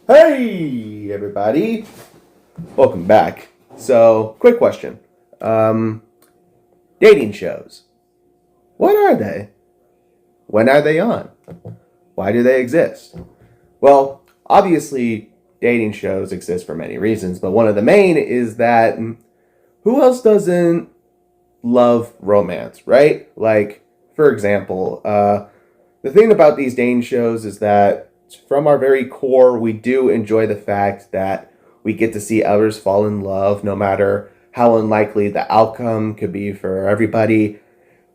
Hey, everybody. Welcome back. So, quick question. Dating shows. What are they? When are they on? Why do they exist? Well, obviously, dating shows exist for many reasons, but one of the main is that who else doesn't love romance, right? Like, for example, the thing about these dating shows is that from our very core, we do enjoy the fact that we get to see others fall in love, no matter how unlikely the outcome could be for everybody.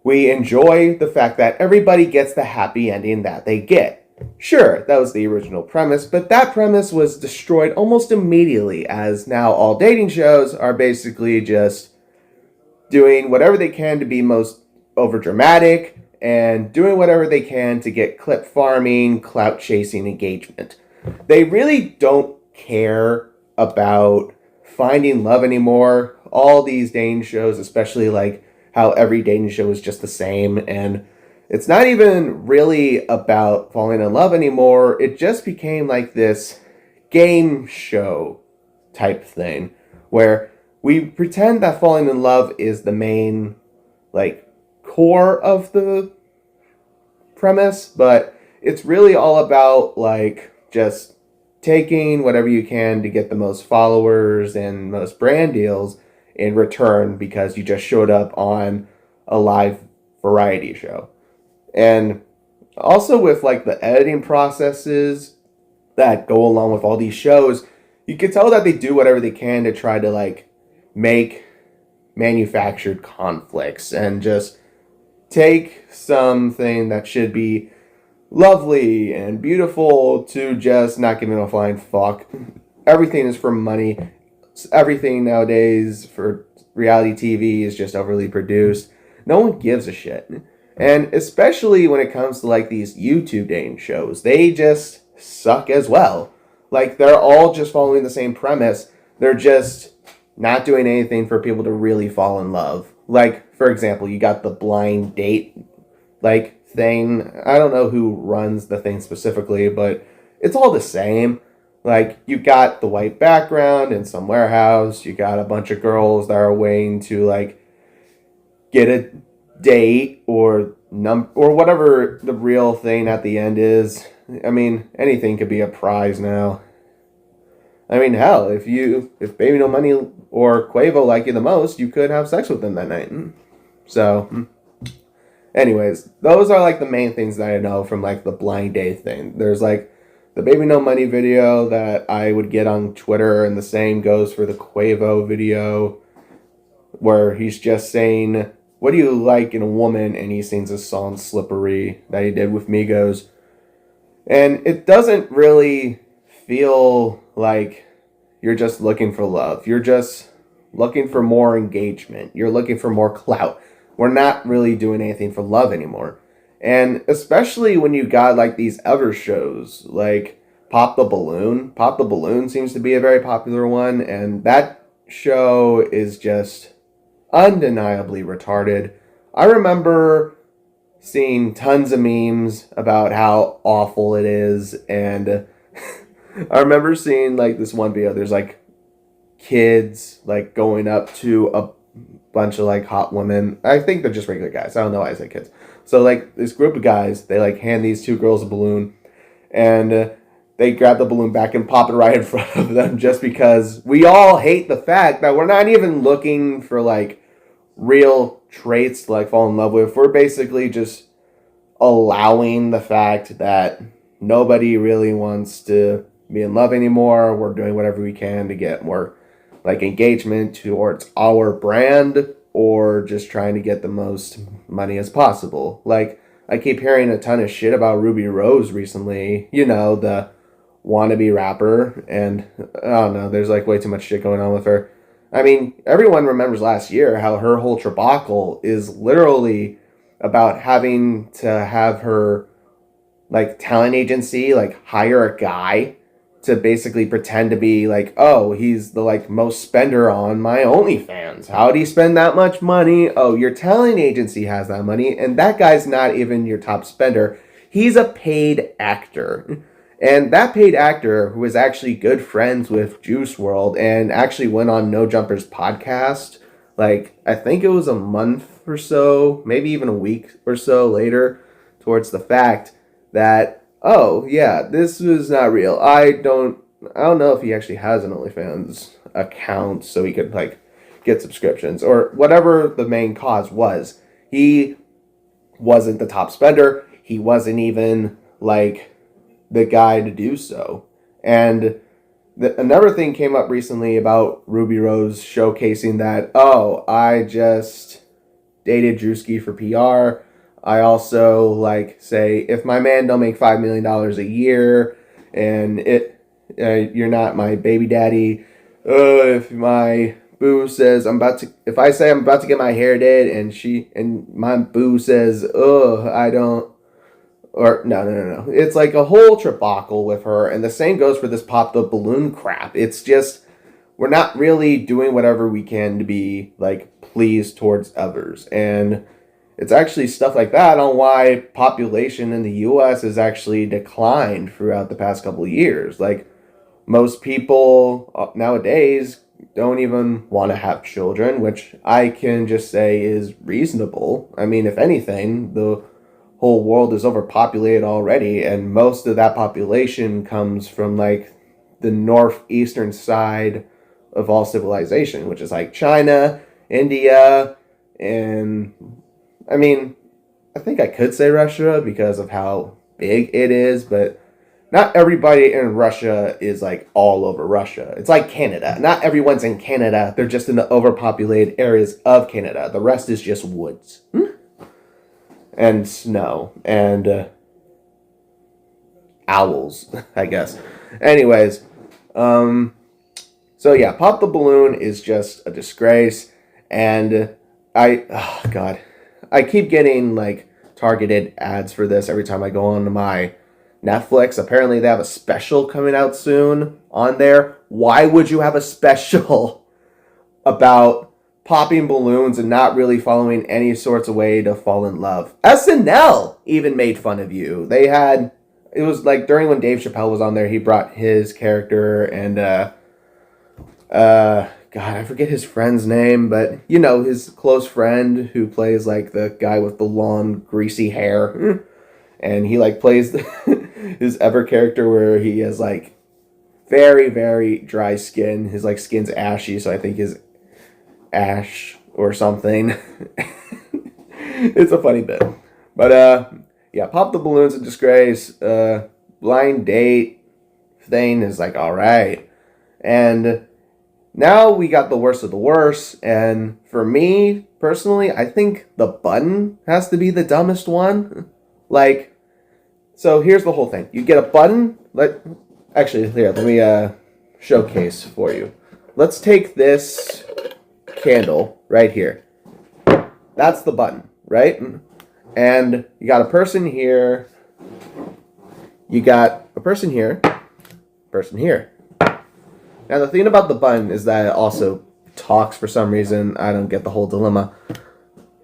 We enjoy the fact that everybody gets the happy ending that they get. Sure, that was the original premise, but that premise was destroyed almost immediately, as now all dating shows are basically just doing whatever they can to be most overdramatic and doing whatever they can to get clip farming, clout chasing engagement. They really don't care about finding love anymore. All these dating shows, especially like how every dating show is just the same, and it's not even really about falling in love anymore. It just became like this game show type thing where we pretend that falling in love is the main like core of the premise, but it's really all about like just taking whatever you can to get the most followers and most brand deals in return because you just showed up on a live variety show. And also with like the editing processes that go along with all these shows, you can tell that they do whatever they can to try to like make manufactured conflicts and just take something that should be lovely and beautiful to just not giving a flying fuck. Everything is for money. Everything nowadays for reality TV is just overly produced. No one gives a shit. And especially when it comes to like these YouTube dating shows, they just suck as well. Like they're all just following the same premise. They're just not doing anything for people to really fall in love. Like, for example, you got the blind date like thing. I don't know who runs the thing specifically, but it's all the same. Like, you got the white background in some warehouse, you got a bunch of girls that are waiting to like get a date or or whatever the real thing at the end is. I mean, anything could be a prize now. I mean, hell, if Baby No Money or Quavo like you the most, you could have sex with them that night. So, anyways, those are like the main things that I know from like the blind date thing. There's like the Baby No Money video that I would get on Twitter, and the same goes for the Quavo video, where he's just saying, "What do you like in a woman?" and he sings a song "Slippery" that he did with Migos, and it doesn't really feel like you're just looking for love. You're just looking for more engagement. You're looking for more clout. We're not really doing anything for love anymore. And especially when you got like these other shows like Pop the Balloon. Pop the Balloon seems to be a very popular one, and that show is just undeniably retarded. I remember seeing tons of memes about how awful it is, and I remember seeing like this one video. There's like kids like going up to a bunch of like hot women. I think they're just regular guys. I don't know why I say kids. So like this group of guys, they like hand these two girls a balloon, and they grab the balloon back and pop it right in front of them, just because we all hate the fact that we're not even looking for like real traits to like fall in love with. We're basically just allowing the fact that nobody really wants to be in love anymore. We're doing whatever we can to get more like engagement towards our brand, or just trying to get the most money as possible. Like, I keep hearing a ton of shit about Ruby Rose recently, you know, the wannabe rapper, and I don't know, there's like way too much shit going on with her. I mean, everyone remembers last year how her whole debacle is literally about having to have her like talent agency like hire a guy to basically pretend to be like, oh, he's the like most spender on my OnlyFans. How do you spend that much money? Oh, your talent agency has that money, and that guy's not even your top spender. He's a paid actor. And that paid actor, who was actually good friends with Juice World and actually went on No Jumper's podcast, like, I think it was a month or so, maybe even a week or so later, towards the fact that, oh, yeah, this was not real. I don't know if he actually has an OnlyFans account so he could, like, get subscriptions or whatever the main cause was. He wasn't the top spender. He wasn't even, like, the guy to do so. And another thing came up recently about Ruby Rose showcasing that, oh, I just dated Drewski for PR. I also, like, say, if my man don't make $5 million a year and you're not my baby daddy, if my boo says if I say I'm about to get my hair did and my boo says, oh, I don't, or no. It's like a whole trabacle with her, and the same goes for this pop the balloon crap. It's just, we're not really doing whatever we can to be, like, pleased towards others. And it's actually stuff like that on why population in the U.S. has actually declined throughout the past couple of years. Like, most people nowadays don't even want to have children, which I can just say is reasonable. I mean, if anything, the whole world is overpopulated already, and most of that population comes from, like, the northeastern side of all civilization, which is like China, India, and I mean, I think I could say Russia because of how big it is, but not everybody in Russia is, like, all over Russia. It's like Canada. Not everyone's in Canada. They're just in the overpopulated areas of Canada. The rest is just woods. And snow. And owls, I guess. Anyways. So yeah, Pop the Balloon is just a disgrace. And I keep getting, like, targeted ads for this every time I go on to my Netflix. Apparently they have a special coming out soon on there. Why would you have a special about popping balloons and not really following any sorts of way to fall in love? SNL even made fun of you. It was like during when Dave Chappelle was on there, he brought his character and God, I forget his friend's name, but you know, his close friend who plays, like, the guy with the long greasy hair. And he, like, plays his ever character where he has, like, very, very dry skin. His, like, skin's ashy, so I think his ash or something. It's a funny bit. But, yeah, Pop the Balloon's a disgrace. Blind Date thing is, like, alright. And now we got the worst of the worst. And for me, personally, I think the button has to be the dumbest one. Like, so here's the whole thing. You get a button. Actually, here, let me showcase for you. Let's take this candle right here. That's the button, right? And you got a person here. You got a person here. Person here. Now, the thing about the button is that it also talks for some reason. I don't get the whole dilemma.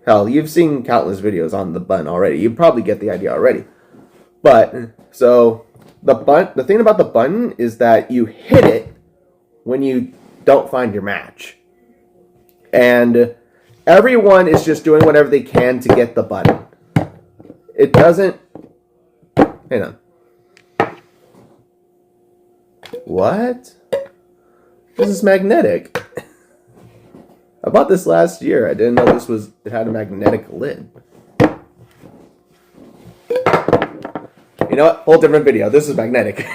Hell, you've seen countless videos on the button already. You probably get the idea already. But, so, the thing about the button is that you hit it when you don't find your match. And everyone is just doing whatever they can to get the button. It doesn't... Hang on. What? This is magnetic. I bought this last year. I didn't know it had a magnetic lid. You know what? Whole different video. This is magnetic.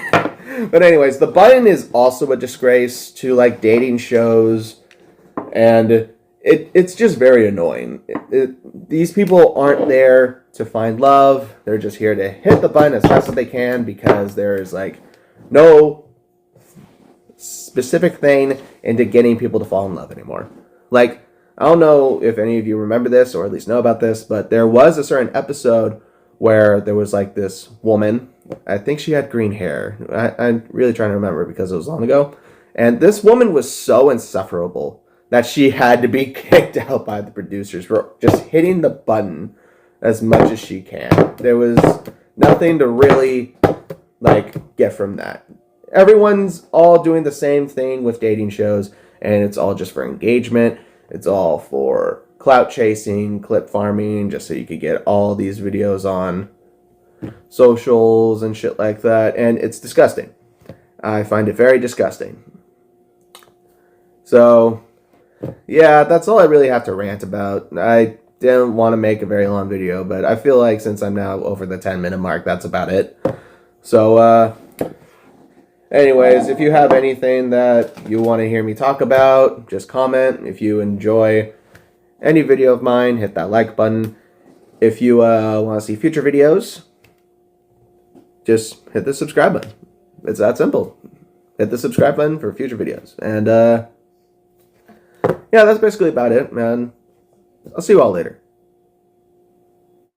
But anyways, the button is also a disgrace to, like, dating shows. And it's just very annoying. These people aren't there to find love. They're just here to hit the button as fast as they can because there is, like, no specific thing into getting people to fall in love anymore. Like, I don't know if any of you remember this or at least know about this, but there was a certain episode where there was, like, this woman. I think she had green hair. I'm really trying to remember because it was long ago. And this woman was so insufferable that she had to be kicked out by the producers for just hitting the button as much as she can. There was nothing to really, like get from that. Everyone's all doing the same thing with dating shows, and it's all just for engagement. It's all for clout chasing, clip farming, just so you could get all these videos on socials and shit like that. And it's disgusting. I find it very disgusting. So, yeah, that's all I really have to rant about. I didn't want to make a very long video, but I feel like since I'm now over the 10-minute mark, that's about it. So, anyways, if you have anything that you want to hear me talk about, just comment. If you enjoy any video of mine, hit that like button. If you want to see future videos, just hit the subscribe button. It's that simple. Hit the subscribe button for future videos. And, yeah, that's basically about it, man. I'll see you all later.